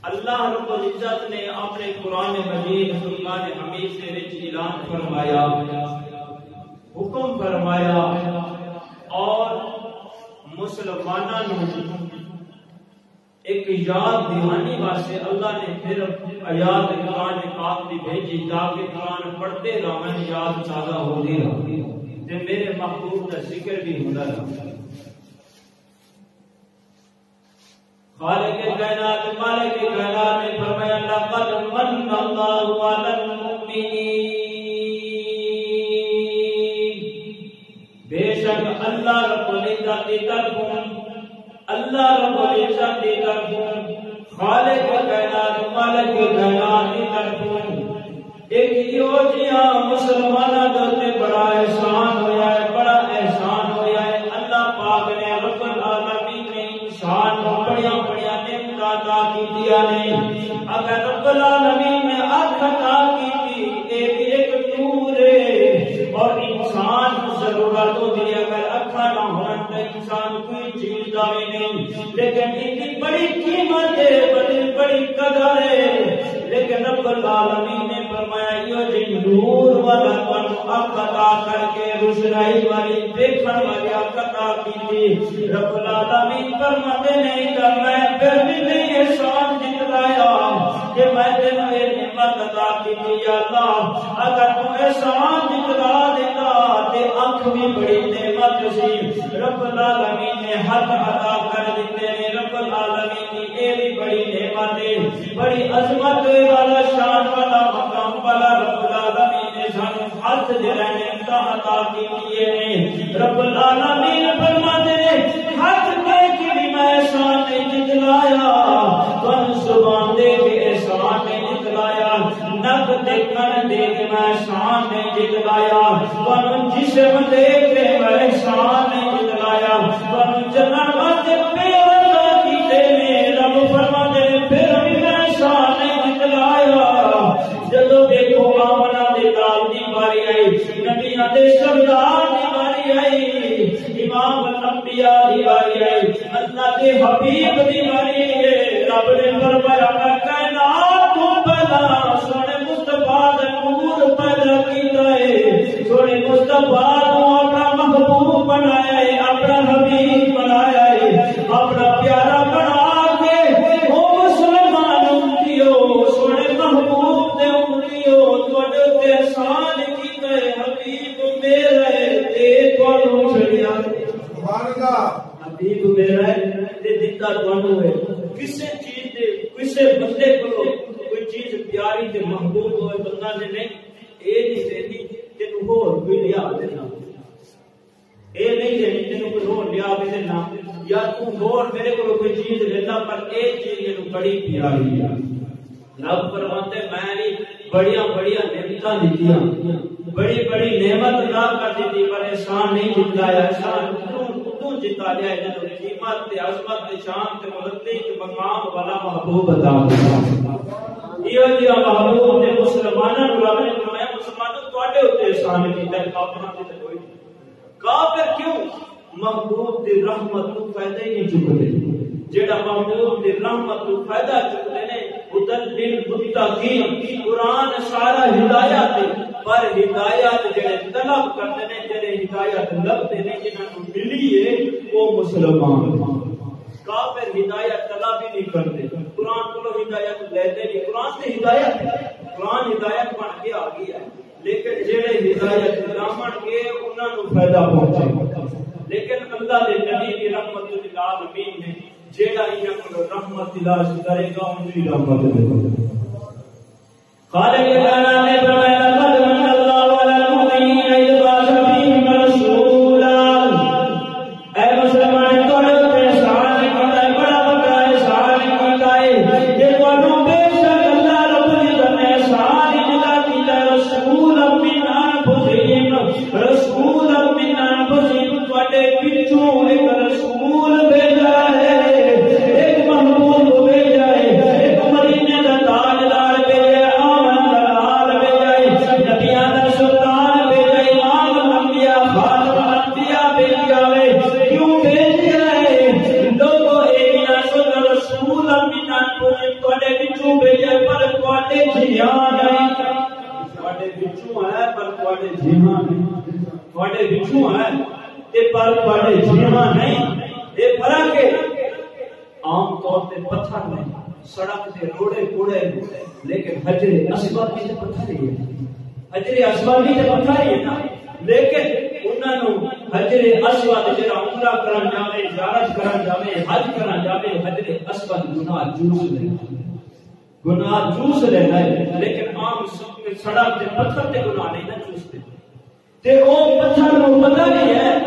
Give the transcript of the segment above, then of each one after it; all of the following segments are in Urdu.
اللہ رب العزت نے اپنے قرآن مجید فرقان حمید سے وچ اعلان فرمایا، حکم فرمایا اور مسلمانوں ایک یاد دہانی واسطے اللہ نے پھر آیات قرآن پاک دی بھیجی تاکہ قرآن پڑھتے رہن یاد تازہ ہوتی رہے تے میرے محبوب کا ذکر بھی ہوتا رہا۔ خالق کائنات مالک کائنات نے فرمایا لقد من اللہ علی المؤمنین، بے شک اللہ رب العزت کی طرفوں، اللہ رب العزت کی طرفوں، خالق کائنات مالک کائنات کی طرفوں ایک یوجیا مسلمانہ دوتے بڑا احسان ہویا ہے، بڑا احسان ہویا ہے۔ اللہ پاک نے رب العالمین نے انسان کو بڑیا بڑیا نعمت عطا کی دیا نے، اگر رب العالمین نے آنکھ عطا کی تھی ایک نور ہے، اور انسان کو ضرورت ہوتی ہے اگر اکھا نہ ہون تو انسان کوئی چیز داوی نہیں، لیکن اتنی بڑی قیمت ہے، بڑی قدر ہے، لیکن رب العالمین نے فرمایا یہ جن نور والا تم عطا کر کے روشنائی والی دیکھن والی عطا کی تھی۔ رب العالمین فرماتے نہیں کہ میں پھر بھی نہیں احسان جتلایا کہ میں تینوں یہ نعمت عطا کی تھی، یا اللہ اگر تم احسان جتلا دیتا تے آنکھ بھی بڑی نعمت سی۔ رب العالمین نے حق عطا کر دیتے ہیں، رب العالمین نے یہ بھی بڑی نعمت ہے، بڑی عظمت والا شان والا مقام والا رب العالمین نے سانو ہاتھ جڑا نعمت عطا کی ہے۔ رب العالمین فرماتے ہیں ہاتھ دے کے بھی میں احسان نہیں جتلایا، تن زبان دے کے احسان نہیں جتلایا، نک دے کن دے کے میں احسان نہیں جتلایا، تن جسم دے کے میں احسان نہیں جتلایا، تن جنن واسطے پیار کیتے نے، رب فرماتے ہیں پھر بھی میں احسان نہیں جتلایا۔ جدو دیکھو آمنہ دے لال دی باری آئی، نبیاں دے سردار دی باری آئی، امام الانبیاء دی باری آئی، اللہ دے حبیب دی باری ہے، رب نے فرمایا میں کائنات تو پہلا سونے مصطفیٰ دا نور پیدا کیتا ہے، سونے مصطفیٰ کو اپنا محبوب بنایا ہے، اپنا حبیب بنایا ہے، اپنا پیارا بنا کے او مسلمان امتیو سونے محبوب دے امتیو توڑے تے احسان کیتا ہے، حبیب میرا ہے تے توڑوں چھڑیا، سبحان اللہ، حبیب میرا ہے تے دیتا توڑوں ہے۔ کسے چیز دے کسے بندے کو کوئی چیز پیاری تے محبوب ہوئے بندہ نے نہیں اے نہیں دینی تینوں ہور کوئی لیا دینا، اے نہیں دینی تینوں کوئی ہور لیا دینا، یا تو ہور میرے کو کوئی چیز لینا پر اے چیز یہ بڑی پیاری ہے۔ رب فرماتے میں نے بڑیاں بڑیاں نعمتاں دیتیاں، بڑی بڑی نعمت عطا کر دیتی پر احسان نہیں جتلایا، احسان تو جتا لیا ہے جو قیمت تے عظمت تے شان تے ملتی تے مقام والا محبوب عطا فرمایا۔ یہ جی محبوب نے مسلمانوں کو رب نے فرمایا مسلمانوں تواڈے اوتے احسان کیتا ہے، کافراں تے کوئی نہیں۔ کافر کیوں؟ محبوب دی رحمت تو فائدہ ہی نہیں چکتے، جڑا محبوب دی رحمت تو فائدہ چکتے نے ادھر للمتقین، قرآن سارا ہدایت پر ہدایت جڑے طلب کرتے ہیں، جڑے ہدایت لبتے ہیں جنہاں کو ملی ہے وہ مسلمان۔ کافر ہدایت طلب ہی نہیں کرتے، قرآن کو ہدایت لیتے نہیں، قرآن سے ہدایت، قرآن ہدایت بن کے آ گیا ہے، لیکن جڑے ہدایت نہ بن کے انہاں کو فائدہ پہنچے، لیکن اللہ دے نبی کی رحمت للعالمین نے جیڑا انہاں کو رحمت تلاش کرے گا ان کی رحمت دے گا۔ خالق کائنات نے فرمایا لقد من اللہ علی المؤمنین اذ بعث فیہم رسولا، اے مسلمان تواڈے تے احسان کیتا ہے، بڑا بڑا احسان کیتا ہے، کہ تانوں بے شک اللہ رب العزت نے احسان کیتا ہے، رسول من انفسہم، رسول من انفسہم، تواڈے وچوں ایک رسول بھیجا ہے، ایک محبوب بھیجا ہے، ایک مدینے دا تاجدار بھیجا ہے، آمن دا لال بھیجا ہے، نبیاں دا سلطان بھیجا ہے، امام الانبیاء خاتم الانبیاء بھیجا ہے۔ کیوں بھیجا ہے؟ لوگوں اینا سن رسول من انفسہم، تواڈے وچوں بھیجا ہے پر تواڈے جیاں نہیں، تواڈے وچوں ہے پر تواڈے جیاں نہیں، تواڈے وچوں ہے تے پر تواڈے جیواں نہیں، یہ فرق ہے۔ عام طور تے پتھر نے سڑک دے روڑے کوڑے لیکن حجر اسود بھی تے پتھر ہی ہے حجر اسود بھی تے پتھر ہی ہے نا لیکن انہاں نو حجر اسود جڑا عمرہ کرن جاوے زیارت کرن جاوے حج کرن جاوے حجر اسود گناہ جوس لینا ہے لیکن عام سڑک تے پتھر تے گناہ نہیں نہ چوستے تے او پتھر نو پتہ نہیں ہے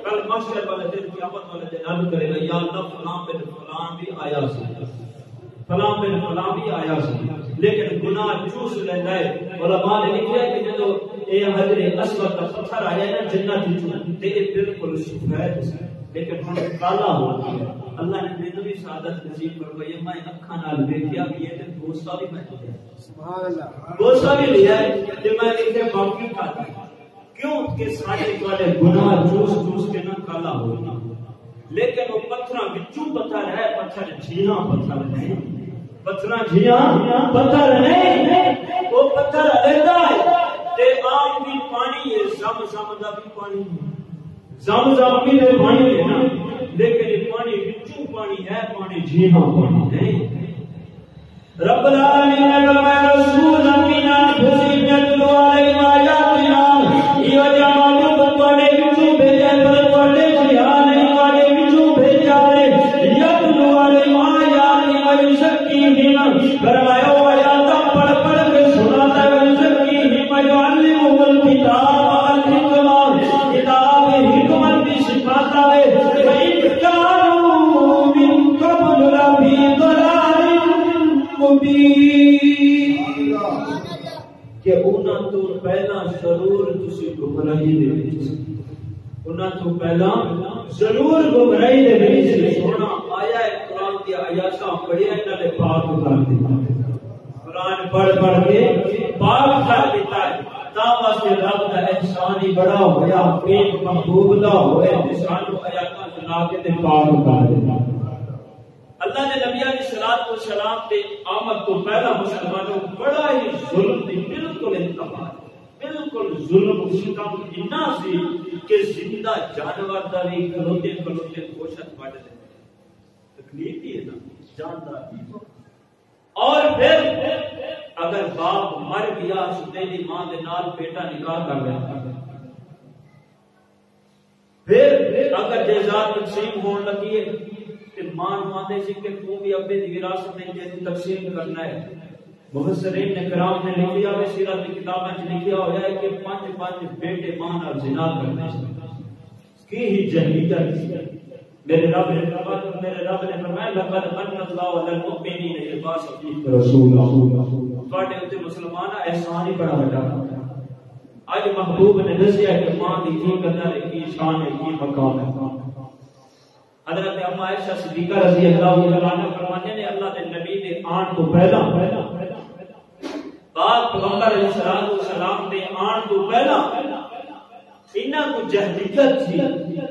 کل محشر والے دن قیامت والے دن عرض کرے گا یا اللہ فلاں بن فلاں بھی آیا سی فلاں بن فلاں بھی آیا سی لیکن گناہ چوس لینا ہے علماء نے لکھا ہے کہ جب یہ حجر اسود کا پتھر آیا ہے نا جنت وچوں تے یہ بالکل سفید ہے لیکن ہن کالا ہو گیا اللہ نے مینوں بھی سعادت نصیب فرمائی میں اکھاں نال دیکھیا کہ یہ تے گوشت بھی میں سبحان اللہ گوشت بھی لیا ہے تے میں لکھے باقی کھاتا کیوں کہ سارے والے گناہ چوس کے نہ کالا ہو گیا لیکن وہ پتھراں وچوں پتھر ہے پتھر جھیاں پتھر نہیں پتھراں جھیاں پتھر نہیں وہ پتھر علیحدہ ہے تے عام بھی پانی ہے زم دا بھی پانی ہے زم بھی تے پانی ہے نا لیکن یہ پانی وچوں پانی ہے پانی جھیاں پانی نہیں رب العالمین نے فرمایا رسول امین انفسہم یتلو علیہم آیاتنا یہ جماعت بڑے وچوں بھیجا پر بڑے جھیاں نہیں بڑے وچوں بھیجا ہے یتلو علیہم آیاتنا ویزکیہم فرمایا آیات پڑھ پڑھ کے سناتا ہے ویزکیہم ویعلمہم الکتاب والحکمہ کتاب حکمت بھی سکھاتا ہے وَإِنْ كَانُوا مِنْ قَبْلُ لَفِي ضَلَالٍ مُبِينٍ کہ انہاں تو پہلا ضرور تسی گمراہی دے وچ انہاں تو پہلا ضرور گمراہی دے وچ سونا آیا ہے قرآن دی آیاتاں پڑھیا انہاں نے پاک کر دتا قرآن پڑھ کے پاک کر دیتا ہے تا واسطے رب دا احسان ہی بڑا ہویا ایک محبوب دا ہوئے سانو آیاتاں سنا کے تے پاک کر دیتا اللہ نے نبی علیہ الصلوۃ والسلام تے آمد تو پہلا مسلمانوں بڑا ہی ظلم دی بالکل انتہا بالکل ظلم ستم اتنا سی کہ زندہ جانور دا بھی کھلوتے گوشت کاٹ دے تکلیف ہی ہے نا جاندار اور پھر اگر باپ مر گیا ستے دی ماں دے نال بیٹا نکاح کر لیا پھر اگر جائیداد تقسیم ہون لگی ہے کہ ماں آندے سی کہ تو بھی ابے دی وراثت میں جیسے تقسیم کرنا ہے مفسرین نے کرام نے لکھا ہے سیرت کی کتابیں لکھا ہوا ہے کہ 5 بیٹے ماں نال زنا کرنے کی ہی جہلیت میرے رب نے فرمایا لقد من اللہ علی المؤمنین اذ بعث فیہم رسولا تواڈے اوتے مسلمان احسان ہی بڑا بڑا اج محبوب نے دسیا کہ ماں دی کی قدر ہے کی شان ہے کی مقام ہے حضرت اما عائشہ صدیقہ رضی اللہ تعالی عنہا فرماتے ہیں اللہ کے نبی دے آن تو پہلا پاک پیغمبر علیہ السلام دے آن تو پہلا انہاں کو جہلیت تھی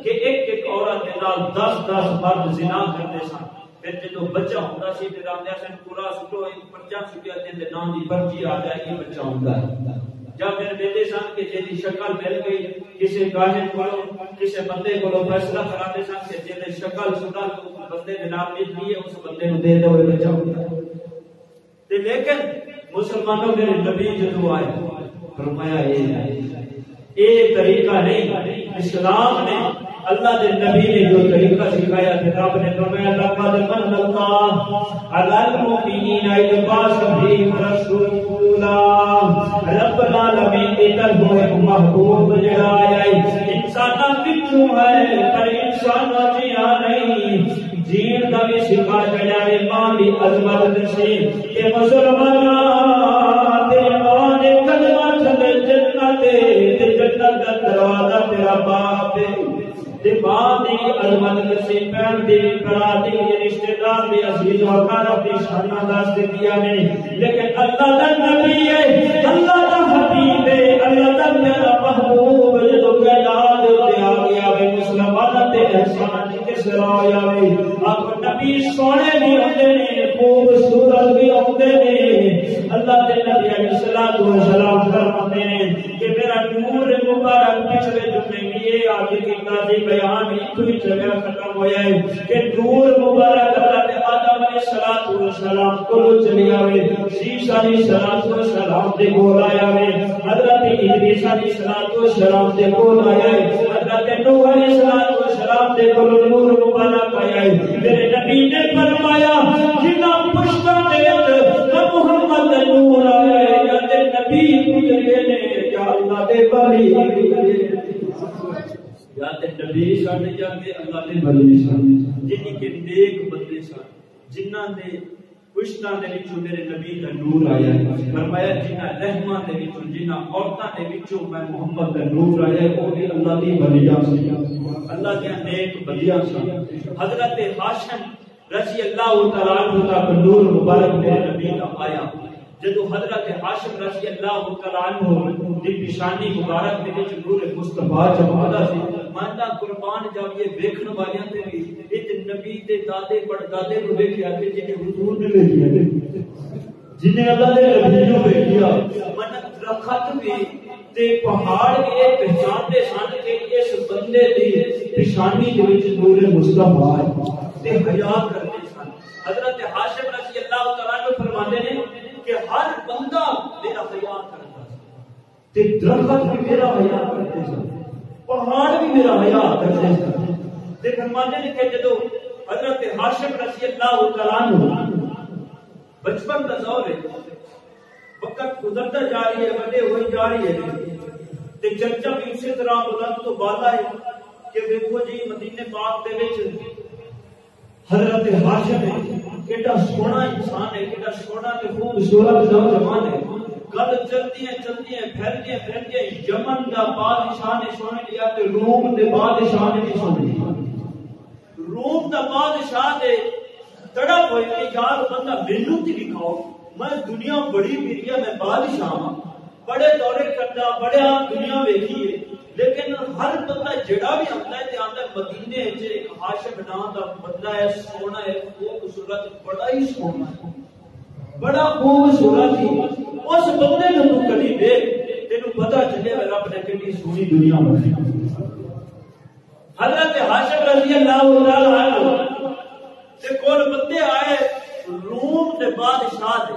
کہ ایک عورت دے نال 10 مرد زنا کرتے سن پھر جدوں بچہ ہوندا سی تے راندے سن پورا سٹو ایک پرچہ سٹیا تے نام دی پرچی آ جائے گی بچہ ہوندا ہے جب پھر بیٹے سن کہ جی شکل مل گئی کسی کاہن کو کسی بندے کو فیصلہ کراتے سن کہ جی شکل سنا بندے دے نام لکھ دیے اس بندے نو دے دو بچہ ہوتا ہے تے لیکن مسلمانوں میرے نبی جدوں آئے فرمایا یہ طریقہ نہیں اسلام نے اللہ دے نبی نے جو طریقہ سکھایا تھا رب نے فرمایا لقد من اللہ علی المؤمنین اذ بعث فیہم رسولا رب العالمین کی طرف ایک محبوب جڑا آیا انساناں وچوں ہے پر انسان جیاں نہیں جین دا بھی سکھا چڑیا ہے ماں دی عظمت دسی کہ مسلمان تے ماں دے کلمہ چلے جنت تے جنت دا دروازہ تیرا باپ تے ماں دی عظمت دسی پہن دی برا دی رشتہ دار دی عزیز و اقارب دی شاناں دس دتیاں نے لیکن اللہ دا نبی ہے اللہ دا حبیب ہے اللہ دا پیارا محبوب جدوں کائنات تے آ گیا وے مسلماناں تے احسان کس طرح ہویا وے اب نبی سونے بھی ہوندے نے خوبصورت بھی ہوندے نے اللہ دے نبی علیہ الصلوۃ والسلام فرماتے ہیں کہ میرا نور مبارک پچھلے جمعے میں یہ آگے کی قاضی بیان اتنی جگہ ختم ہویا ہے کہ نور مبارک حضرت آدم علیہ السلام کو چلی آوے، عیسیٰ علیہ السلام دے کول آیا ہے، حضرت ادریس علیہ السلام دے کول آیا ہے، حضرت نوح علیہ السلام دے کول نور مبارک آیا ہے۔ میرے نبی نے فرمایا جنہ پشتاں دے محمد نور آیا ہے یا تے نبی گزرے نے یا اللہ دے ولی یا تے نبی سن یا تے اللہ دے ولی سن، جنہی کے نیک بندے سن، جنہاں دے پشتاں دے وچوں میرے نبی دا نور آیا ہے۔ فرمایا جنہاں رحماں دے وچوں جنہاں عورتاں دے وچوں میں محمد دا نور آیا ہے وہ بھی اللہ دی ولیاں سن، اللہ کے نیک ولیاں سن۔ حضرت ہاشم رضی اللہ تعالیٰ عنہ کا نور مبارک میرے نبی کا آیا، جدو حضرت ہاشم رضی اللہ تعالیٰ عنہ دی پیشانی مبارک دے وچ نور مصطفیٰ چمکدا سی، ماندا قربان جاویے ویکھن والیاں تے بھی اے نبی دے دادے پڑدادے نو ویکھیا کہ جنے حضور نے ویکھیا، جنے اللہ دے نبی نو ویکھیا، من درخت بھی تے پہاڑ بھی پہچان دے سن کہ اس بندے دی پیشانی دے وچ نور مصطفیٰ ہے تے حیا کرتے سن۔ حضرت ہاشم رضی اللہ تعالیٰ عنہ فرماتے ہیں کہ ہر بندہ میرا حیا کرتا ہے تے درخت بھی میرا حیا کرتے سن، پہاڑ بھی میرا حیا کرتے سن۔ تے فرماتے ہیں کہ جدو حضرت ہاشم رضی اللہ تعالیٰ عنہ بچپن کا دور ہے، وقت گزرتا جا رہی ہے، بڑے ہوئی جا رہی ہے، تے چرچا بھی اسی طرح بلند تو بالا ہے کہ دیکھو جی مدینے پاک دے وچ حضرت ہاشم کیڑا سونا انسان ہے، کیڑا سونا تے خوبصورت نوجوان ہے۔ گل چلتی ہیں پھیلدی یمن دا بادشاہ نے سن لیا تے روم دے بادشاہ نے بھی سن لیا۔ روم دا بادشاہ دے تڑپ ہوئے کہ یار بندہ مینوں تے دکھاؤ، میں دنیا بڑی پھری ہے، میں بادشاہ ہاں، بڑے دورے کردا، بڑے دنیا ویکھی ہے، لیکن ہر بندہ جڑا بھی آتا ہے تے آندا مدینے وچ ایک ہاشم نام دا بندہ ہے، سونا ہے، خوبصورت، بڑا ہی سونا ہے، بڑا خوبصورت ہی، اس بندے نوں تو کبھی دیکھ تینوں پتہ چلے رب نے کتنی سونی دنیا بنائی۔ حضرت ہاشم رضی اللہ تعالی عنہ تے کول بندے آئے روم دے بادشاہ دے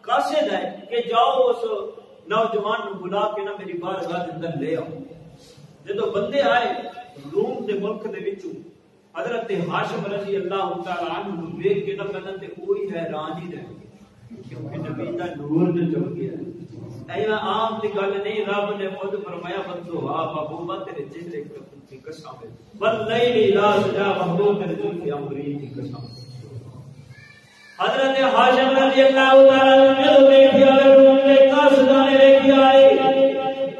قاصد ہے کہ جاؤ اس نوجوان نو بلا کے نہ میری بارگاہ دے اندر لے آؤ۔ جدو بندے آئے روم دے ملک دے وچوں حضرت ہاشم رضی اللہ تعالی عنہ نو دیکھ کے نہ کہندے تے کوئی حیران ہی رہ گیا کیونکہ نبی دا نور تے چمک گیا۔ اینا عام دی گل نہیں، رب نے خود فرمایا بندو ہا محبوبہ تیرے چہرے کی قسم ہے، واللیل اذا سجا محبوب تیرے دل کی امری کی قسم۔ حضرت ہاشم رضی اللہ تعالی عنہ نے دیکھا روم دے قاصداں نے دیکھا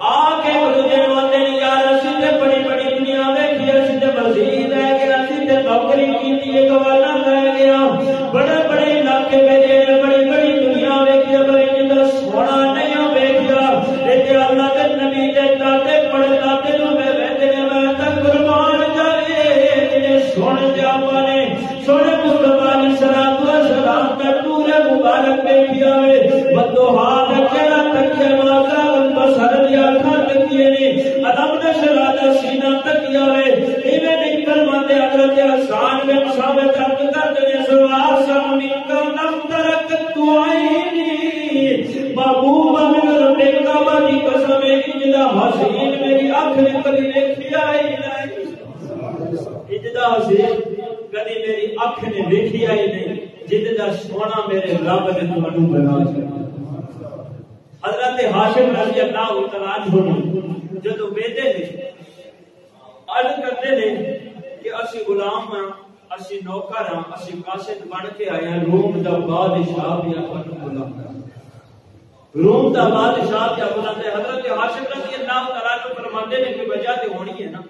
آ کے مجھے والے نے یار اسی تے بڑی بڑی دنیا ویکھی، اسی تے مزید ہے کہ اسی تے نوکری کیتی ہے، گوانا لے گیا، بڑے بڑے علاقے میں بڑی بڑی دنیا ویکھی، بڑی جندا سونا نہیں ویکھیا، لیکن اللہ دے نبی دے دادے پڑدادے نو میں ویندے نے میں تے قربان جاوے جنے سن دے اپا نے سونے مصطفیٰ علیہ السلام کا نور مبارک ویکھیا وے، بندو ہاتھ کیڑا تکیا ماتا بسر دیا کھا تکیے نے علم نشرہ دا سینہ تکیا وے، ایویں نہیں فرماتے حضرت حسان میں ثابت کرتے نے سوا سامن کا نم ترکت عینی محبوبہ من ربک کی قسم اجدا حسین میری آنکھ نے کبھی دیکھیا ہی نہیں، اجدا حسین کبھی میری آنکھ نے دیکھیا ہی نہیں، جدا سونا میرے رب نے تمہیں بنا چھوڑا۔ حضرت ہاشم رضی اللہ تعالیٰ عنہ جدو بیٹے نے عرض کرتے نے کہ اسی غلام ہاں، اسی نوکر ہاں، اسی قاصد بن کے آئے ہیں، روم دا بادشاہ بھی اپن بلاتا ہے، روم دا بادشاہ بھی بلاتا ہے۔ حضرت ہاشم رضی اللہ تعالیٰ عنہ فرماتے ہیں کہ وجہ تے ہونی ہے نا،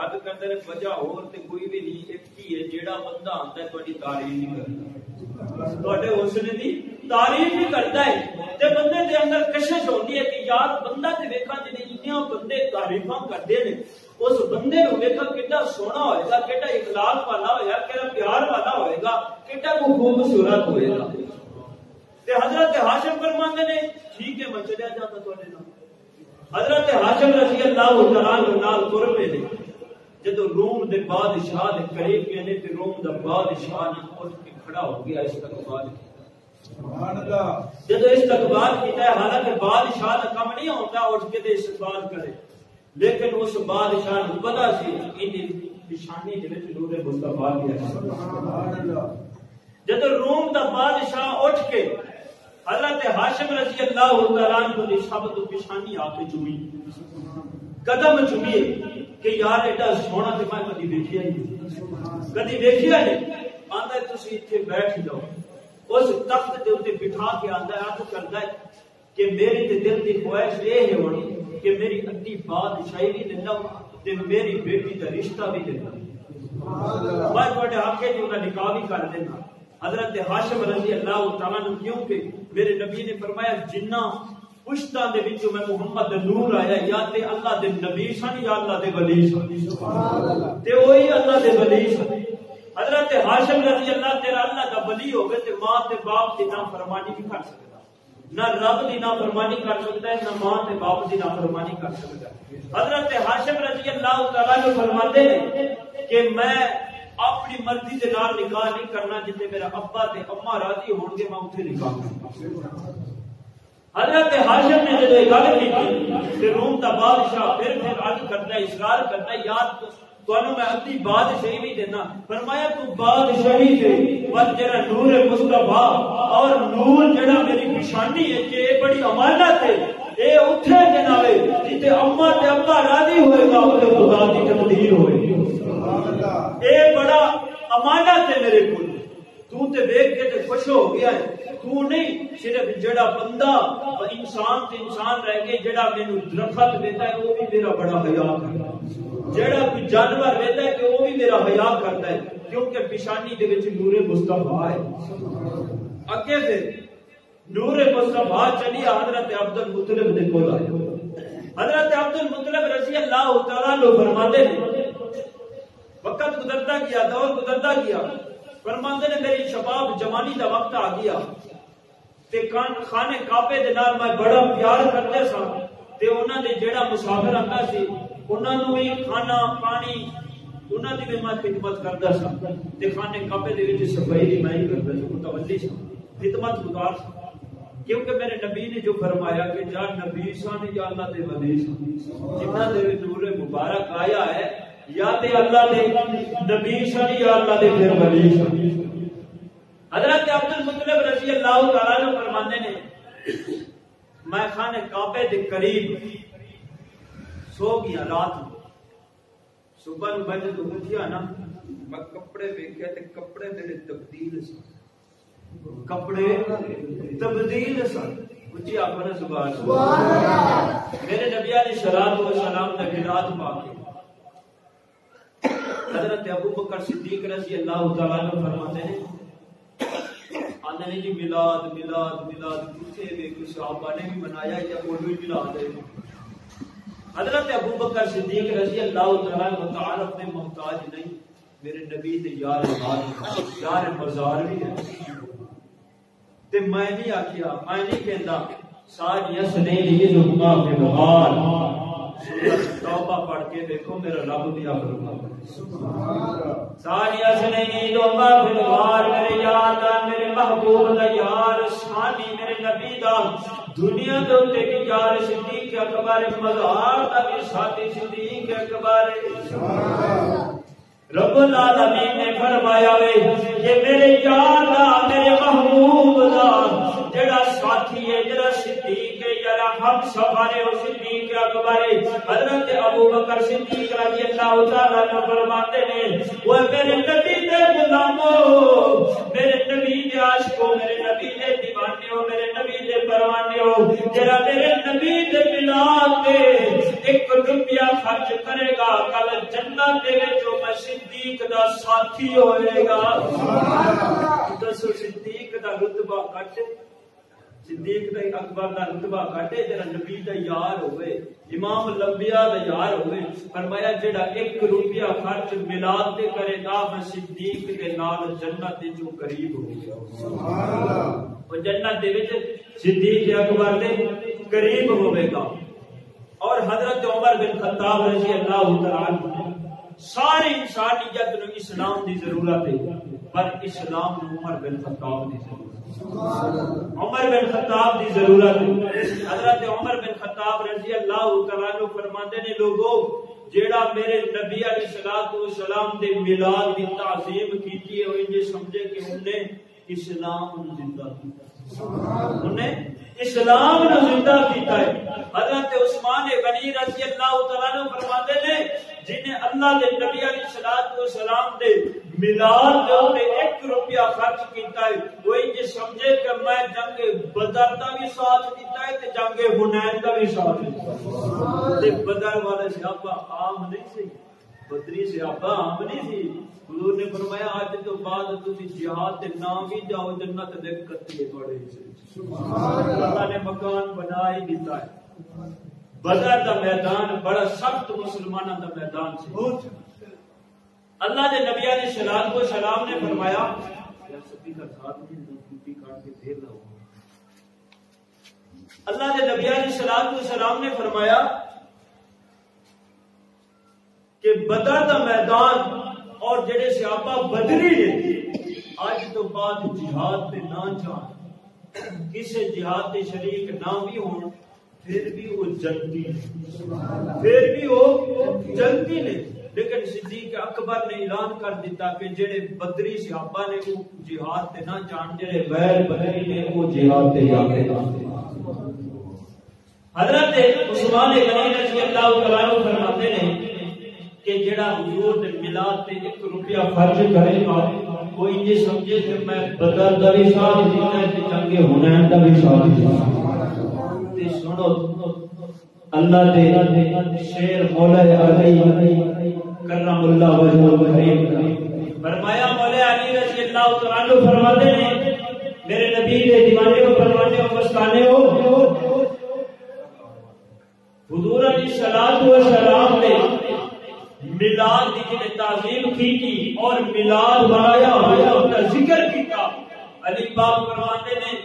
عرض کرتے ہیں وجہ اور تے کوئی بھی نہیں، ایک ہی ہے جیڑا بندہ آتا ہے تہاڈی تعریف نہیں کرتا، تہاڈے حسن دی تعریف نہیں کرتا ہے، تے بندے دے اندر کشش ہوندی ہے کہ یار بندہ تے ویکھاں جنے انیاں بندے تعریفاں کردے نے، اس بندے نو ویکھاں کیڑا سونا ہوئے گا، کیڑا اخلاق والا ہوئے گا، کیڑا پیار والا ہوئے گا، کیڑا کو خوبصورت ہوئے گا۔ تے حضرت ہاشم فرماندے نے ٹھیک ہے میں چلیا جاتا تواڈے نال۔ حضرت ہاشم رضی اللہ تعالیٰ عنہ نال تر پے نے، جدو روم دے بادشاہ دے قریب گئے نے تے روم دا بادشاہ نے اٹھ کے کھڑا ہو گیا استقبال کیا. جدو استقبال کیتا ہے حالانکہ بادشاہ کا کم نہیں ہوتا اٹھ کے استقبال کرے لیکن اس بادشاہ کو پتا سی ان نشانی دے وچ نور مصطفیٰ کیا. جدو روم دا بادشاہ اٹھ کے حضرت ہاشم رضی اللہ تعالیٰ عنہ دی سب تو پیشانی آ کے چومی قدم چومیے کہ یار ایڈا سونا تے میں کدی دیکھیا ہی نہیں کدی دیکھیا نہیں. آندا تسی ایتھے بیٹھ جاؤ اس تخت دے اوتے بٹھا کے آندا ہے عرض کردا ہے کہ میری تے دل دی خواہش یہ ہے ہونی کہ میری ادھی بادشاہی بھی دے لو تے میری بیٹی دا رشتہ بھی دے لو. میں تواڈے حق وچ انہاں نکاح بھی کر دینا. حضرت ہاشم رضی اللہ تعالیٰ عنہ کیونکہ میرے نبی نے فرمایا جنہ پشتاں دے وچوں میں محمد نور آیا یا تے اللہ دے نبی سن یا اللہ دے ولی سن تے وہی اللہ دے ولی سن. حضرت ہاشم رضی اللہ تیرا اللہ دا ولی ہوگے تے ماں تے باپ دی نافرمانی نہیں کر سکتا نہ رب دی نافرمانی کر سکتا ہے نہ ماں تے باپ دی نافرمانی کر سکتا ہے. حضرت ہاشم رضی اللہ تعالیٰ عنہ فرماتے ہیں کہ میں اپنی مرضی دے نال نکاح نہیں کرنا جتے میرا ابا تے اماں راضی ہون گے میں اوتھے نکاح کروں. حضرت ہاشم نے جدوں یہ گل کی تے روم دا بادشاہ پھر عرض کرتا ہے اصرار کرتا ہے یاد تانوں میں ادھی بادشاہی بھی دینا. فرمایا تو بادشاہی دے پر جڑا نور مصطفیٰ اور نور جڑا میری نشانی ہے کہ یہ بڑی امانت ہے اے اوتھے جناب جتے اماں تے ابا راضی ہوئے گا اوتھے خدا دی تقدیر ہوئے گی. اے بڑا امانت ہے میرے کو تو تے دیکھ کے تے خوش ہو گیا ہے تو نہیں صرف جڑا بندہ انسان تے انسان رہ کے جڑا مینوں درخت دیتا ہے وہ بھی میرا بڑا حیا کرتا ہے جڑا کوئی جانور رہتا ہے کہ وہ بھی میرا حیا کرتا ہے کیونکہ پیشانی دے وچ نور مصطفیٰ ہے. اگے سے نور مصطفیٰ چلی حضرت عبد المطلب دے کول آئے. حضرت عبد المطلب رضی اللہ تعالیٰ عنہ فرماتے ہیں وقت گزرتا گیا دور گزرتا گیا فرماندے نے میری شباب جوانی دا وقت آ گیا تے خانے کعبے دے نال میں بڑا پیار کرتے سا تے انہاں دے جیڑا مسافر آندا سی انہاں نوں بھی کھانا پانی انہاں دی بھی میں خدمت کردا سا تے خانے کعبے دے وچ صفائی دی میں ہی کردا سا متولی سا خدمت گزار سا کیونکہ میرے نبی نے جو فرمایا کہ جا نبی سن یا اللہ دے ولی سن جنہاں دے نور مبارک آیا ہے یا تے اللہ دے نبی سن یا اللہ دے پھر ولی سن. حضرت عبد المطلب رضی اللہ تعالیٰ عنہ فرماندے نے میں خانے کعبے دے قریب سو گیا رات صبح میں جب اٹھیا نا میں کپڑے ویکھیا تے کپڑے میرے تبدیل سن کپڑے تبدیل سن اچھی آپ نے سبحان اللہ. میرے نبی علیہ الصلوۃ والسلام نے رات پاک حضرت ابو بکر صدیق رضی اللہ تعالیٰ عنہ فرماتے ہیں آنے نے جی میلاد میلاد میلاد کسے میں کچھ صحابہ نے بھی منایا یا کوئی میلاد ہے. حضرت ابو بکر صدیق رضی اللہ تعالیٰ عنہ تعارف میں محتاج نہیں میرے نبی تے یار مزار بھی ہے تے میں نہیں آکھیا میں نہیں کہندا ساریاں سنے لیے جو پہ بہار توبہ پڑھ کے دیکھو میرا رب بھی آپ فرماتا ہے ساریاں سنے لیے جو پہ بہار میرے یار دا میرے محبوب دا یار شانی میرے نبی دا دنیا دے اوتے بھی یار صدیق اکبر مزار دا بھی ساتھی صدیق اکبر رب العالمین نے فرمایا وے کہ میرے یار دا میرے محبوب دا جڑا ساتھی ہے جڑا صدیق ہے جڑا ہم سفر ہے صدیق اکبر حضرت ابو بکر صدیق رضی اللہ تعالی عنہ فرماتے ہیں وہ میرے نبی دے غلامو میرے نبی دے عاشقو میرے نبی دے دیوانے میرے نبی دے پروانے ہو جڑا میرے نبی دے ملاد تے ایک روپیہ خرچ کرے گا کل جنت دے وچ میں صدیق دا ساتھی ہوئے گا. دسو صدیق دا رتبہ گھٹ صدیق دا اکبر دا رتبہ گھٹے جڑا نبی دا یار ہوئے امام الانبیاء دا یار ہوئے فرمایا جڑا ایک روپیہ خرچ میلاد تے کرے گا میں صدیق دے نال جنت دے جو قریب ہو گیا. سبحان اللہ. وہ جنت دے وچ صدیق اکبر دے قریب ہوے گا. اور حضرت عمر بن خطاب رضی اللہ تعالی عنہ ساری انسانیت نو اسلام دی ضرورت ہے، پر اسلام نو عمر بن خطاب دی ضرورت ہے۔ عمر بن خطاب دی ضرورت ہے۔ حضرت عمر بن خطاب رضی اللہ تعالیٰ عنہ فرماتے نے لوگوں جیڑا میرے نبی علیہ الصلوۃ والسلام دے میلاد دی تعظیم کیتی ہے، وہ یہ سمجھے کہ انہوں نے اسلام نو زندہ کیتا، انہوں نے اسلام نو زندہ کیتا ہے۔ حضرت عثمان غنی رضی اللہ تعالیٰ عنہ فرماتے ہیں جنہیں اللہ دے نبی علیہ الصلوۃ والسلام دے میلاد دے 1 روپیہ خرچ کیتا ہے، وہ یہ سمجھے کہ میں جنگ بدر دا بھی ساتھ دیتا ہے تے جنگ حنین دا بھی ساتھ دیتا ہے۔ تے بدر والے صحابہ عام نہیں سی، بدری صحابہ عام نہیں سی۔ حضور نے فرمایا آج تو بعد تسی جہاد تے نہ بھی جاؤ جنت دے کتے بڑے سے۔ اللہ نے مکان بنا ہی دیتا ہے۔ بدر دا میدان بڑا سخت مسلمانوں دا میدان سی۔ اللہ کے نبی علیہ الصلوۃ والسلام نے فرمایا اللہ کے نبی علیہ الصلوۃ والسلام نے فرمایا کہ بدر دا میدان اور جڑے صحابہ بدری ہیں آج تو بعد جہاد تے نہ جان، کسی جہاد تے شریک نہ بھی ہون، پھر بھی وہ جنگی پھر بھی وہ جنگی نے۔ لیکن صدیق اکبر نے اعلان کر دیتا کہ جڑے بدری صحابہ نے وہ جہاد تے نہ جان، جڑے غیر بدری نے وہ جہاد تے جا کے۔ حضرت عثمان غنی رضی اللہ تعالیٰ عنہ فرماتے ہیں کہ جڑا حضور دے میلاد تے 1 روپیہ خرچ کرے گا کوئی یہ سمجھے کہ میں بدر دا بھی ساتھ دیتا ہے تے جنگ حنین دا بھی ساتھ دیتا تے۔ سنو اللہ دے شیر مولا علی کرم اللہ وجہ الکریم فرمایا، مولا علی رضی اللہ تعالیٰ عنہ فرماتے ہیں میرے نبی دے دیوانے کو فرماتے ہو مستانے ہو حضور علیہ الصلوۃ والسلام نے میلاد کی جنہیں تعظیم کی تھی اور میلاد بنایا ہوا ان کا ذکر کیا، علی پاک فرماتے نے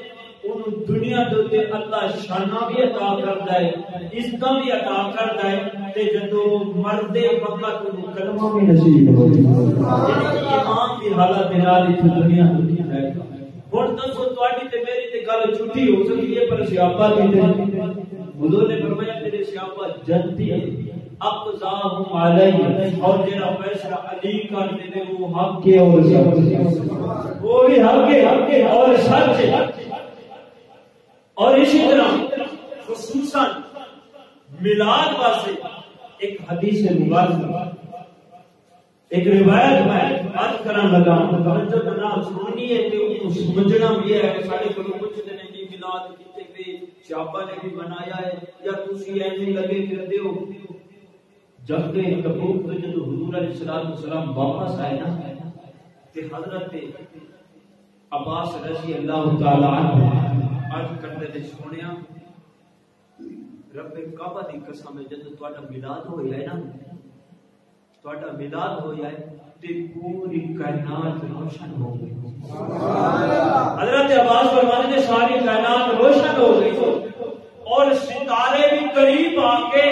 ان دنیا دے اللہ شانہ بھی عطا کرتا ہے، عزت بھی عطا کرتا ہے تے جدو مرد وقت کلمہ بھی نصیب ہو یعنی ایمان دی حالت نال اس دنیا دنیا ہے۔ ہن دسو تواڈی تے میری تے گل چھٹی ہو سکتی ہے پر صحابہ دی حضور نے فرمایا تیرے صحابہ جنتی ہیں اقضاہم علیہ، اور جنہا فیصلہ علی کر دے وہ حق کے اور سچ، وہ بھی حق کے اور سچ۔ اور اسی طرح خصوصاً میلاد واسطے ایک حدیث مبارک ایک روایت میں بات کرنا لگا، توجہ کرنا سننی ہے کہ ان کو سمجھنا بھی ہے۔ سارے کو پوچھتے ہیں جی میلاد کتے پہ صحابہ نے بھی بنایا ہے یا تسی ایسے لگے پھرتے ہو؟ جب کہ تبوک تو جب حضور علیہ الصلوۃ والسلام واپس آئے نا کہ حضرت عباس رضی اللہ تعالی عنہ عرض کرتے تھے سونیا رب کعبہ دی قسم ہے جب تہاڈا میلاد ہو جائے نا، تہاڈا میلاد ہو جائے تے پوری کائنات روشن ہو گئی۔ حضرت عباس فرماتے ہیں ساری کائنات روشن ہو گئی اور ستارے بھی قریب آ کے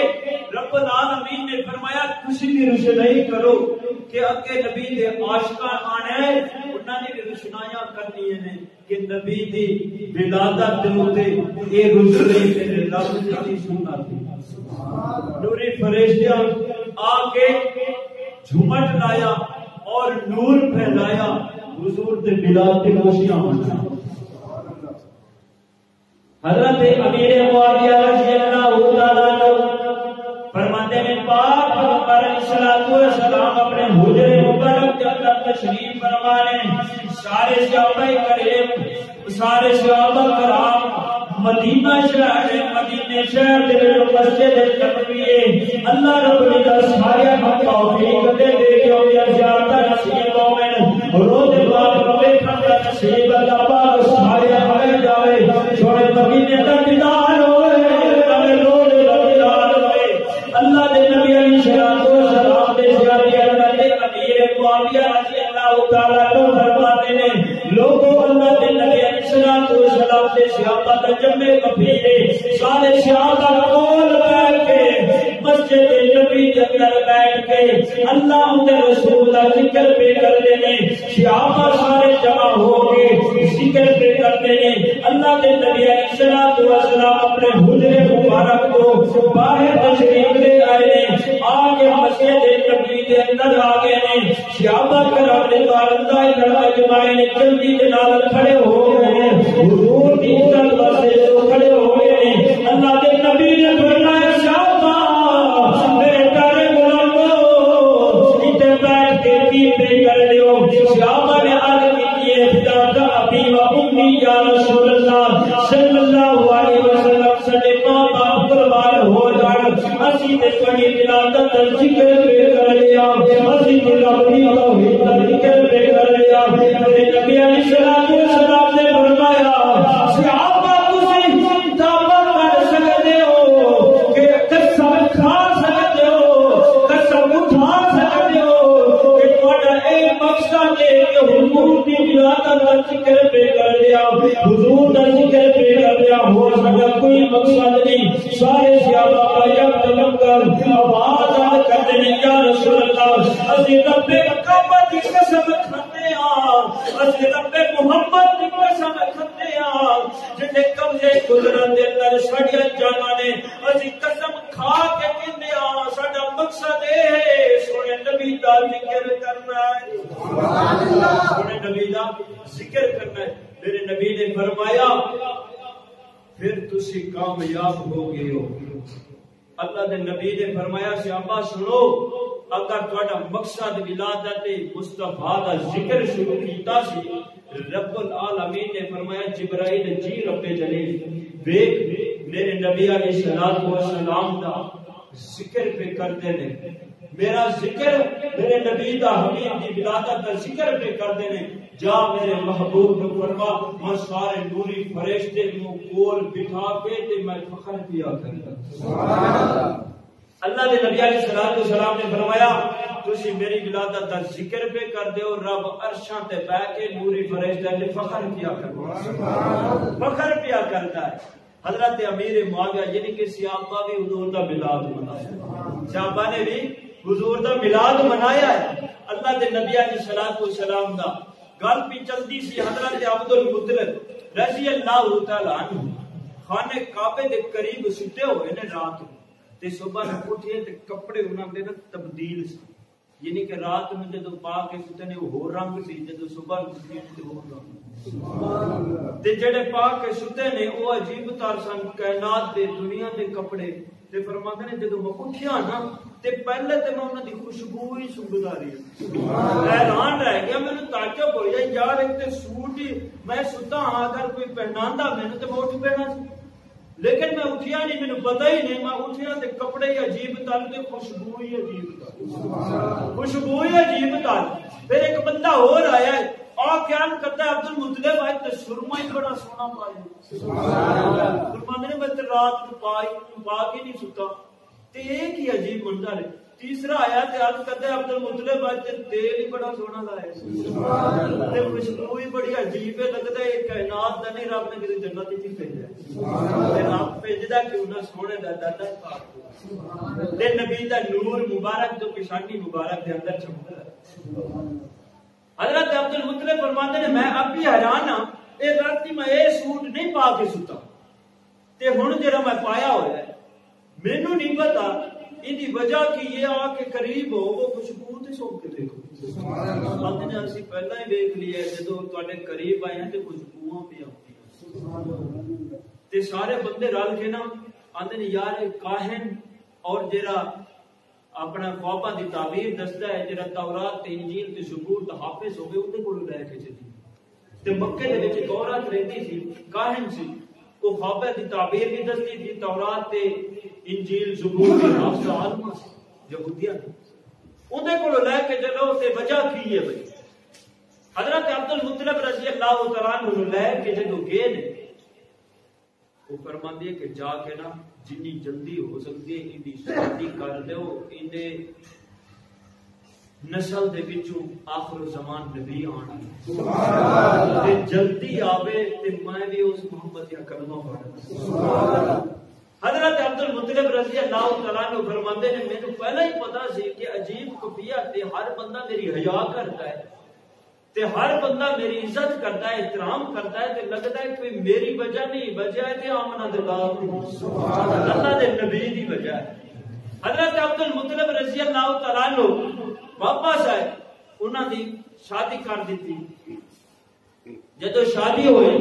رب العالمین نے فرمایا کسی بھی روشنائی کرو کہ اگے نبی دے عاشقاں آنے انہاں نے بھی روشنائیاں کرنی ہیں کہ نبی دی ولادت تے اے روشنائی تے رب دی سنت تھی۔ نوری فرشتیاں آ کے جھومٹ لایا اور نور پھیلایا، حضور دے میلاد تے خوشیاں منایا۔ حضرت امیر معاویہ رضی اللہ تعالی عنہ فرماتے ہیں پاک پیغمبر علیہ الصلوۃ والسلام اپنے حجرے مبارک کے اندر تشریف فرما رہے، سارے صحابہ کرام سارے صحابہ کرام مدینہ شہر مدینے شہر دے مسجد نبوی اللہ رب العزت سارے کو توفیق دے کہ او زیارت نصیب ہوے روز بعد روے کھڑا نصیب اللہ پاک سارے ہمیں جاوے چھوڑے مدینے دا دیدار ہوے تے روز دیدار ہوے اللہ دے نبی علیہ الصلوۃ والسلام دے زیارت دے امیر معاویہ رضی اللہ تعالی عنہ فرماتے ہیں لوگوں اللہ دے نبی علیہ الصلوۃ والسلام دے صحابہ دا جمع کبیرے سارے صحابہ کول بیٹھ کے مسجد نبی دے اندر بیٹھ کے نے اللہ دے رسول دا ذکر پہ کرتے ہیں صحابہ سارے جمع ہو کے ذکر پہ کرتے ہیں اللہ دے نبی علیہ الصلوۃ والسلام اپنے حجرے مبارک کو باہر تشریف لے آئے ہیں آگے مسجد نبی کے اندر آگے ہیں صحابہ کرام رضوان اللہ اجمعین جلدی جناب کھڑے ہو گئے ہیں حضور کی طرف سے کھڑے ہو گئے ہیں اللہ کے نبی نے فرمایا صحابہ میرے پیارے غلامو ادھر بیٹھ کے کی پہ کر لیو صحابہ نے عرض کی ہے فداک ابی و امی یا رسول اللہ صلی اللہ علیہ وسلم سڈے ماں باپ قربان ہو جان اسی نے بڑی ولادت کا ذکر پہ کر لیا اسی نے اپنی توحید کا ذکر پہ کر لیا میرے نبی علیہ الصلوۃ والسلام نے فرمایا صحابہ تسی دعویٰ کر سکتے ہو کہ قسم کھا سکتے ہو قسم اٹھا سکتے ہو کہ تھوڑا ایک مقصد ہے کہ حضور کی ولادت کا ذکر پہ کر لیا حضور کا ذکر پہ کر لیا ہو سکتا کوئی مقصد نہیں سارے صحابہ کا یکدم کر آواز کرتے ہیں یا رسول اللہ اسی رب کعبہ کی قسم کھاتے ہیں اسی رب محمد کی قسم کھاتے ہیں جنہیں قبضے قدرت دے اندر ساڈیاں جاناں نے اسی قسم کھا کے کہندے ہاں ساڈا مقصد ہے سونے نبی دا ذکر کرنا ہے سبحان اللہ سونے نبی دا ذکر کرنا ہے میرے نبی نے فرمایا پھر تسی کامیاب ہو گئے ہو اللہ دے نبی نے فرمایا صحابہ سنو اگر تہاڈا مقصد ولادت مصطفیٰ دا ذکر شروع کیتا سی رب العالمین نے فرمایا جبرائیل جی رب جلیل دیکھ میرے نبی علیہ الصلوۃ والسلام دا ذکر پہ کرتے نے میرا ذکر میرے نبی دا حبیب دی ولادت دا ذکر پہ کرتے نے جا میرے محبوب کو فرما میں سارے نوری فرشتے کو کول بٹھا کے تے میں فخر کیا کرتا سبحان اللہ دے نبی علیہ الصلوۃ والسلام نے فرمایا تسی میری ولادت دا ذکر پہ کر دیو رب عرشاں تے بیٹھ کے نوری فرشتے نے فخر کیا کرتا سبحان فخر کیا کرتا ہے حضرت امیر معاویہ یعنی کہ صحابہ بھی حضور دا میلاد منایا صحابہ نے بھی حضور دا میلاد منایا ہے اللہ دے نبی علیہ الصلوۃ والسلام دا گل بھی چلتی سی حضرت عبد المطلب رضی اللہ تعالی عنہ خانے کعبے دے قریب ستے ہوئے نے رات تے صبح نہ اٹھے تے کپڑے انہاں دے نا تبدیل سی یعنی کہ رات میں جدوں پا کے ستے نے ہور رنگ سی جدوں صبح اٹھے تے ہور رنگ سبحان اللہ تے جڑے پا کے ستے نے او عجیب تر سن کائنات دے دنیا دے کپڑے تے فرماتے نے جدوں میں اٹھیا نا تے پہلے تے میں انہاں دی خوشبو ہی سنگدا رہی حیران رہ گیا مینوں تعجب ہویا یار ایک تے سوٹ ہی میں ستا ہاں اگر کوئی پہناندا مینوں تے میں اٹھ پینا لیکن میں اٹھیا نہیں مینوں پتہ ہی نہیں میں اٹھیا تے کپڑے ہی عجیب تر تے خوشبو ہی عجیب تر خوشبو ہی عجیب تر پھر ایک بندہ اور آیا ہے آ خیال کرتا ہے عبد المطلب آئے تے سرما ہی بڑا سونا پایا سبحان اللہ فرماتے نے میں تے رات کو پا کے نہیں ستا تے ایک ہی عجیب منظر ہے تیسرا آیا تے عرض کرتا ہے عبد المطلب آئے تے تیل ہی بڑا سونا لایا سبحان اللہ تے خوشبو ہی بڑی عجیب ہے لگتا ہے کائنات دا نہیں رب نے کسی جنت وچ بھیجا سبحان اللہ تے رب بھیجدا کیوں نہ سونے دا دادا پاک سبحان اللہ تے نبی دا نور مبارک جو پیشانی مبارک دے اندر چمکدا ہے سبحان اللہ حضرت عبد المطلب فرماتے ہیں میں اب بھی حیران ہاں اے راتی میں اے سوٹ نہیں پا کے ستا تے ہن جڑا میں پایا ہوا ہے مینوں نہیں پتا ایدی وجہ کی یہ آ کے قریب ہو وہ خوشبو تے سونگ کے دیکھو سبحان اللہ بندے نے اسی پہلا ہی دیکھ لیا جدوں تواڈے قریب آئے ہیں تے خوشبوواں بھی آتی ہیں سبحان اللہ تے سارے بندے رل کے نا آندے نے یار کاہن اور جڑا اپنا خواباں دی تعبیر دستا ہے جڑا تورات تے انجیل تے زبور دا حافظ ہوے اودے کول لے کے چلی تے مکے دے وچ تورات رہندی سی کاہن سی وہ خواباں دی تعبیر بھی دستی تھی تورات تے انجیل زبور دا حافظ عالم یہودیاں اودے کول لے کے چلو تے وجہ کی ہے بھئی حضرت عبد المطلب رضی اللہ تعالی عنہ لے کے جدوں گئے نے وہ فرماندے ہیں کہ جا کے نا جنی جلدی ہو سکتی ہے ان دی شادی کر دیو اندے نسل دے وچوں آخر زمان نبی آنا سبحان اللہ تے جلدی آوے تے میں بھی اس محمد یا کلمہ پڑھنا سبحان اللہ حضرت عبد المطلب رضی اللہ تعالیٰ عنہ فرماتے ہیں میں نے پہلا ہی پتا سی کہ عجیب کفیت تے ہر بندہ میری حیا کرتا ہے تے ہر بندہ میری عزت کرتا ہے احترام کرتا ہے تے لگتا ہے کوئی میری وجہ نہیں وجہ ہے تے آمنہ دلہ اللہ دے نبی دی وجہ ہے. حضرت عبد المطلب رضی اللہ تعالیٰ عنہ واپس آئے انہاں دی شادی کر دیتی. جدو شادی ہوئی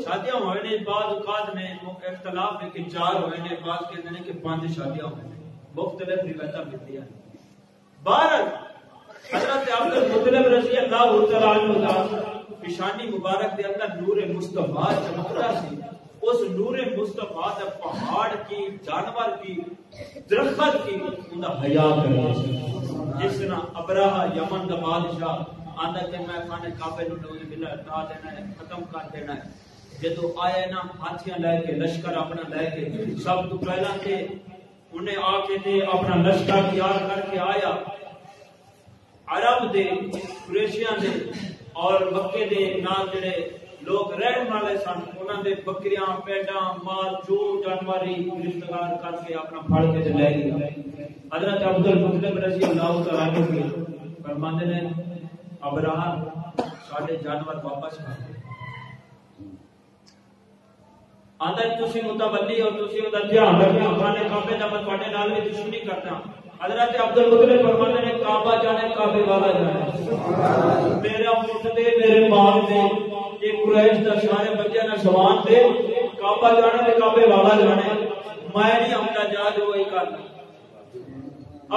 شادیاں ہوئے نے بعض اوقات میں اختلاف ہے کہ 4 ہوئے نے بعض کہتے ہیں کہ 5 شادیاں ہوئے نے مختلف روایتاں ملتی ہیں. بہرحال حضرت عبد المطلب رضی اللہ تعالیٰ عنہ کا پیشانی مبارک دے اندر نور مصطفیٰ چمکتا سی. اس نور مصطفیٰ دا پہاڑ کی جانور کی درخت کی انہاں حیا کرنا سی. جس طرح ابرہہ یمن دا بادشاہ آندا کہ میں خانے کعبے نوں نوز باللہ ہٹا دینا ہے ختم کر دینا ہے. جدو آیا نا ہاتھیاں لے کے لشکر اپنا لے کے سب تو پہلا تے انہیں آ کے تے اپنا لشکر تیار کر کے آیا. عرب دے قریشیاں دے اور مکے دے نال جڑے لوگ رہن والے سن انہاں دے بکریاں پیڈاں مال جو جانوری گرفتار کر کے اپنا پھڑ کے تے لے گئے. حضرت عبد المطلب رضی اللہ تعالیٰ عنہ فرماتے ہیں ابراہ ساڈے جانور واپس کر دے. آندا تسی متولی اور تسی اوندا دھیان رکھو خانے کعبے دا میں تواڈے نال وی دشمنی کردا. حضرت عبد المطلب فرماتے ہیں کعبہ جانے کعبے والا جانے میرا اونٹ دے میرے مال دے یہ قریش دا سارے بچے نہ سوان دے کعبہ جانے تے کعبے والا جانے میں نہیں حملہ جہاد وہی کرنا.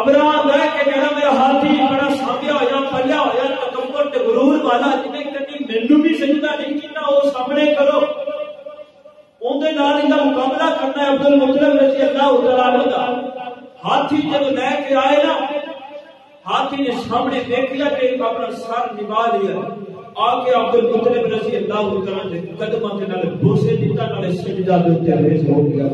ابراہ ہے کہ جڑا میرا ہاتھی بڑا سامیا ہویا پلیا ہویا تکبر تے غرور والا جنے کدی مینوں بھی سجدہ نہیں کیتا او سامنے کرو اون دے نال دا مقابلہ کرنا ہے. عبد المطلب رضی اللہ تعالیٰ عنہ دا ہاتھی جب لے کے آئے نا ہاتھی نے سامنے دیکھ لیا کہ اپنا سر نبا لیا آ کے عبد المطلب رضی اللہ تعالیٰ نے قدموں کے نال بوسے دیتا نال سجدہ دے تے ریز ہو گیا.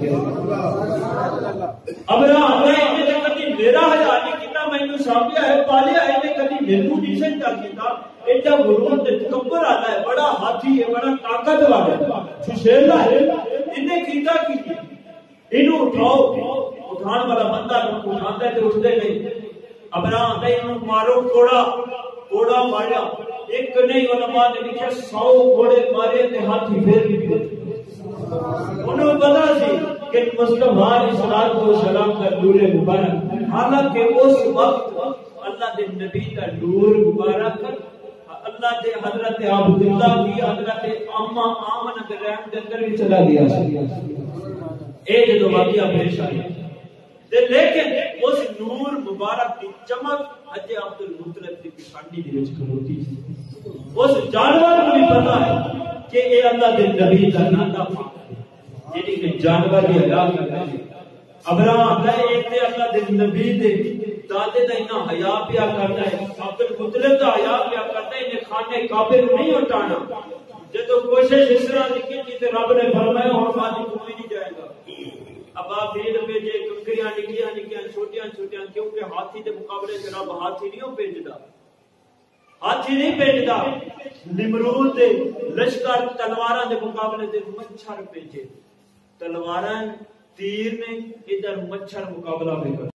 ابراہ نے تے کبھی میرا حیا نہیں کیتا مینوں سامیا ہے پالیا ہے تے کبھی مینوں نہیں سجدہ کیتا. ایڈا غرور تے تکبر آتا ہے بڑا ہاتھی ہے بڑا طاقت والا چھشیلا ہے انہیں کیتا کی اینو اٹھاؤ اٹھان والا بندہ اٹھاندا ہے تے اٹھدے نہیں. ابراہ نے انہوں مارو کوڑا ماریا ایک نہیں علماء نے لکھا 100 گھوڑے مارے تے ہاتھی پھر بھی انہوں پتا سی کہ مصطفیٰ علیہ السلام کا نور مبارک حالانکہ اس وقت اللہ دے نبی کا نور مبارک اللہ دے حضرت عبداللہ کی حضرت اما آمنہ کے رحم دے اندر بھی چلا گیا سی. اے جو واقعہ پیش آئی لیکن اس نور مبارک کی چمک حج عبد المطلب کی پیشانی دی وچ کھلوتی سی. اس جانور کو بھی پتا ہے کہ اے اللہ دے نبی دا ناتا جڑی کہ جانور بھی حیا کردا ہے. ابراہ دا ایک تے اللہ دے نبی دے دادے دا انہاں حیا پیا کردا ہے. عبد المطلب دا حیا پیا کردا ہے انہیں خانے کعبے نوں نہیں ہٹانا. جدو کوشش اس طرح دی کی تے رب نے فرمایا ہن خالی کوئی نہیں جائے گا. ابا بھیڑ بھیجے کنکریاں نکیاں چھوٹیاں کیونکہ ہاتھی دے مقابلے سے رب ہاتھی نہیں بھیجدا. ہاتھی نہیں بھیجدا. نمرود دے لشکر تلواراں دے مقابلے تے مچھر بھیجے. تلواراں تیر نے ادھر مچھر مقابلہ بھی کر